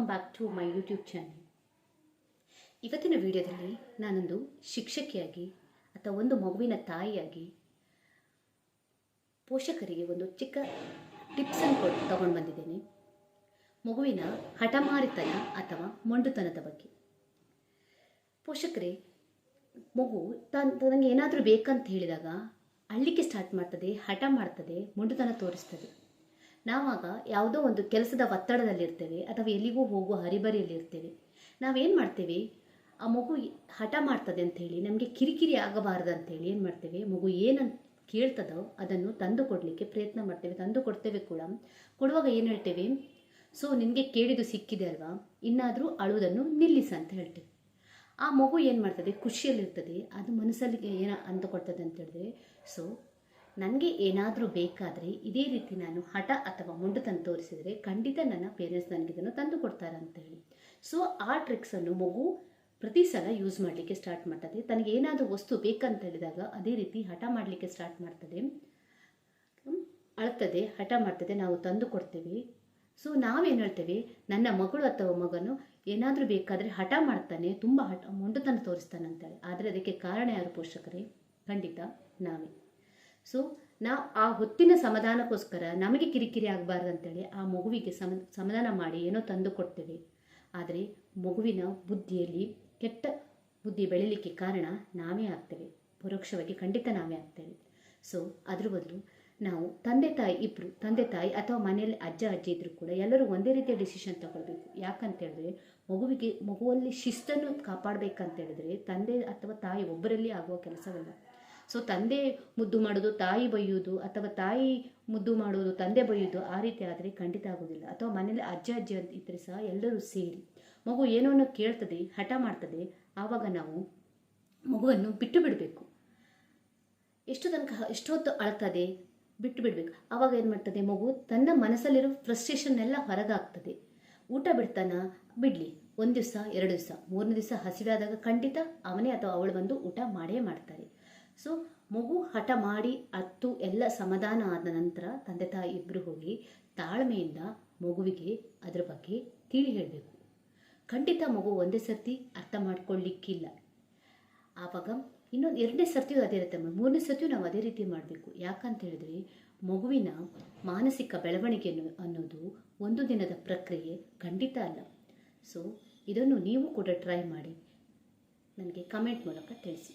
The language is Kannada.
Welcome back to my YouTube channel. ಇವತ್ತಿನ ವಿಡಿಯೋದಲ್ಲಿ ನಾನೊಂದು ಶಿಕ್ಷಕಿಯಾಗಿ ಅಥವಾ ಒಂದು ಮಗುವಿನ ತಾಯಿಯಾಗಿ ಪೋಷಕರಿಗೆ ಒಂದು ಚಿಕ್ಕ ಟಿಪ್ಸನ್ನು ತಗೊಂಡು ಬಂದಿದ್ದೇನೆ. ಮಗುವಿನ ಹಠಮಾರಿತನ ಅಥವಾ ಮೊಂಡುತನದ ಬಗ್ಗೆ. ಪೋಷಕರೇ, ಮಗು ನನಗೆ ಏನಾದರೂ ಬೇಕಂತ ಹೇಳಿದಾಗ ಅಳ್ಳಿಕ್ಕೆ ಸ್ಟಾರ್ಟ್ ಮಾಡ್ತದೆ, ಹಠ ಮಾಡ್ತದೆ, ಮೊಂಡುತನ ತೋರಿಸ್ತದೆ. ನಾವಾಗ ಯಾವುದೋ ಒಂದು ಕೆಲಸದ ಒತ್ತಡದಲ್ಲಿರ್ತೇವೆ ಅಥವಾ ಎಲ್ಲಿಗೂ ಹೋಗುವ ಹರಿಬರಿಯಲ್ಲಿರ್ತೇವೆ. ನಾವೇನು ಮಾಡ್ತೇವೆ, ಆ ಮಗು ಹಠ ಮಾಡ್ತದೆ ಅಂಥೇಳಿ ನಮಗೆ ಕಿರಿಕಿರಿ ಆಗಬಾರ್ದು ಅಂಥೇಳಿ ಏನು ಮಾಡ್ತೇವೆ, ಮಗು ಏನಂತ ಕೇಳ್ತದೋ ಅದನ್ನು ತಂದು ಕೊಡಲಿಕ್ಕೆ ಪ್ರಯತ್ನ ಮಾಡ್ತೇವೆ, ತಂದು ಕೊಡ್ತೇವೆ ಕೂಡ. ಕೊಡುವಾಗ ಏನು ಹೇಳ್ತೇವೆ, ಸೊ ನಿನಗೆ ಕೇಳಿದ್ದು ಸಿಕ್ಕಿದೆ ಅಲ್ವಾ, ಇನ್ನಾದರೂ ಅಳುವುದನ್ನು ನಿಲ್ಲಿಸ ಅಂತ ಹೇಳ್ತೇವೆ. ಆ ಮಗು ಏನು ಮಾಡ್ತದೆ, ಖುಷಿಯಲ್ಲಿರ್ತದೆ, ಅದು ಮನಸ್ಸಲ್ಲಿ ಏನು ಅಂದುಕೊಳ್ತದೆ ಅಂತ ಹೇಳಿದ್ರೆ, ಸೊ ನನಗೆ ಏನಾದರೂ ಬೇಕಾದರೆ ಇದೇ ರೀತಿ ನಾನು ಹಠ ಅಥವಾ ಮೊಂಡುತನ ತೋರಿಸಿದರೆ ಖಂಡಿತ ನನ್ನ ಪೇರೆಂಟ್ಸ್ ನನಗೆ ಇದನ್ನು ತಂದು ಕೊಡ್ತಾರೆ ಅಂತೇಳಿ. ಸೊ ಆ ಟ್ರಿಕ್ಸನ್ನು ಮಗು ಪ್ರತಿ ಸಲ ಯೂಸ್ ಮಾಡಲಿಕ್ಕೆ ಸ್ಟಾರ್ಟ್ ಮಾಡ್ತದೆ. ತನಗೆ ಏನಾದರೂ ವಸ್ತು ಬೇಕಂತ ಹೇಳಿದಾಗ ಅದೇ ರೀತಿ ಹಠ ಮಾಡಲಿಕ್ಕೆ ಸ್ಟಾರ್ಟ್ ಮಾಡ್ತದೆ, ಅಳ್ತದೆ, ಹಠ ಮಾಡ್ತದೆ, ನಾವು ತಂದು ಕೊಡ್ತೇವೆ. ಸೊ ನಾವೇನು ಹೇಳ್ತೇವೆ, ನನ್ನ ಮಗಳು ಅಥವಾ ಮಗನು ಏನಾದರೂ ಬೇಕಾದರೆ ಹಠ ಮಾಡ್ತಾನೆ, ತುಂಬ ಮೊಂಡುತನ ತೋರಿಸ್ತಾನೆ ಅಂತೇಳಿ. ಆದರೆ ಅದಕ್ಕೆ ಕಾರಣ ಯಾರು ಪೋಷಕರೇ? ಖಂಡಿತ ನಾವೇ. ಸೊ ನಾವು ಆ ಹೊತ್ತಿನ ಸಮಾಧಾನಕ್ಕೋಸ್ಕರ ನಮಗೆ ಕಿರಿಕಿರಿ ಆಗಬಾರ್ದು ಅಂತೇಳಿ ಆ ಮಗುವಿಗೆ ಸಮಾಧಾನ ಮಾಡಿ ಏನೋ ತಂದು ಕೊಡ್ತೇವೆ. ಆದರೆ ಮಗುವಿನ ಬುದ್ಧಿಯಲ್ಲಿ ಕೆಟ್ಟ ಬುದ್ಧಿ ಬೆಳೀಲಿಕ್ಕೆ ಕಾರಣ ನಾವೇ ಆಗ್ತೇವೆ, ಪರೋಕ್ಷವಾಗಿ ಖಂಡಿತ ನಾವೇ ಆಗ್ತೇವೆ. ಸೊ ಅದ್ರ ಬದಲು ನಾವು ತಂದೆ ತಾಯಿ ಅಥವಾ ಮನೆಯಲ್ಲಿ ಅಜ್ಜ ಅಜ್ಜಿ ಇದ್ದರೂ ಕೂಡ ಎಲ್ಲರೂ ಒಂದೇ ರೀತಿಯ ಡಿಸಿಷನ್ ತಗೊಳ್ಬೇಕು. ಯಾಕಂತ ಹೇಳಿದ್ರೆ ಮಗುವಲ್ಲಿ ಶಿಸ್ತನ್ನು ಕಾಪಾಡಬೇಕಂತ ಹೇಳಿದ್ರೆ ತಂದೆ ಅಥವಾ ತಾಯಿ ಒಬ್ಬರಲ್ಲಿ ಆಗುವ ಕೆಲಸವಲ್ಲ. ಸೊ ತಂದೆ ಮುದ್ದು ಮಾಡೋದು ತಾಯಿ ಬೈಯೋದು, ಅಥವಾ ತಾಯಿ ಮುದ್ದು ಮಾಡೋದು ತಂದೆ ಬೈಯೋದು, ಆ ರೀತಿ ಆದರೆ ಖಂಡಿತ ಆಗೋದಿಲ್ಲ. ಅಥವಾ ಮನೇಲಿ ಅಜ್ಜ ಅಜ್ಜಿ ಅಂತ ಇದ್ದರೆ ಸಹ ಎಲ್ಲರೂ ಸೇರಿ ಮಗು ಏನೋ ಕೇಳ್ತದೆ, ಹಠ ಮಾಡ್ತದೆ, ಆವಾಗ ನಾವು ಮಗುವನ್ನು ಬಿಟ್ಟು ಬಿಡಬೇಕು. ಎಷ್ಟೊತ್ತು ಅಳ್ತದೆ, ಬಿಟ್ಟು ಬಿಡಬೇಕು. ಆವಾಗ ಏನು ಮಾಡ್ತದೆ, ಮಗು ತನ್ನ ಮನಸ್ಸಲ್ಲಿರೋ ಫ್ರಸ್ಟ್ರೇಷನ್ ಎಲ್ಲ ಹೊರಗಾಗ್ತದೆ. ಊಟ ಬಿಡ್ತಾನ, ಬಿಡಲಿ, 1 ದಿವಸ 2 ದಿವಸ 3ನೇ ದಿವಸ ಹಸಿವೆ ಆದಾಗ ಖಂಡಿತ ಅವನೇ ಅಥವಾ ಅವಳು ಬಂದು ಊಟ ಮಾಡೇ ಮಾಡ್ತಾರೆ. ಸೊ ಮಗು ಹಠ ಮಾಡಿ ಅತ್ತು ಎಲ್ಲ ಸಮಾಧಾನ ಆದ ನಂತರ ತಂದೆ ತಾಯಿ ಇಬ್ಬರು ಹೋಗಿ ತಾಳ್ಮೆಯಿಂದ ಮಗುವಿಗೆ ಅದರ ಬಗ್ಗೆ ತಿಳಿ ಹೇಳಬೇಕು. ಖಂಡಿತ ಮಗು ಒಂದೇ ಸರ್ತಿ ಅರ್ಥ ಮಾಡ್ಕೊಳ್ಳಿಕ್ಕಿಲ್ಲ. ಆವಾಗ ಇನ್ನೊಂದು 2ನೇ ಸರ್ತಿಯೂ ಅದೇ ಇರುತ್ತೆ, 3ನೇ ಸರ್ತಿಯೂ ನಾವು ಅದೇ ರೀತಿ ಮಾಡಬೇಕು. ಯಾಕಂತ ಹೇಳಿದ್ರೆ ಮಗುವಿನ ಮಾನಸಿಕ ಬೆಳವಣಿಗೆ ಅನ್ನೋದು ಒಂದು ದಿನದ ಪ್ರಕ್ರಿಯೆ ಖಂಡಿತ ಅಲ್ಲ. ಸೊ ಇದನ್ನು ನೀವು ಕೂಡ ಟ್ರೈ ಮಾಡಿ, ನನಗೆ ಕಮೆಂಟ್ ಮೂಲಕ ತಿಳಿಸಿ.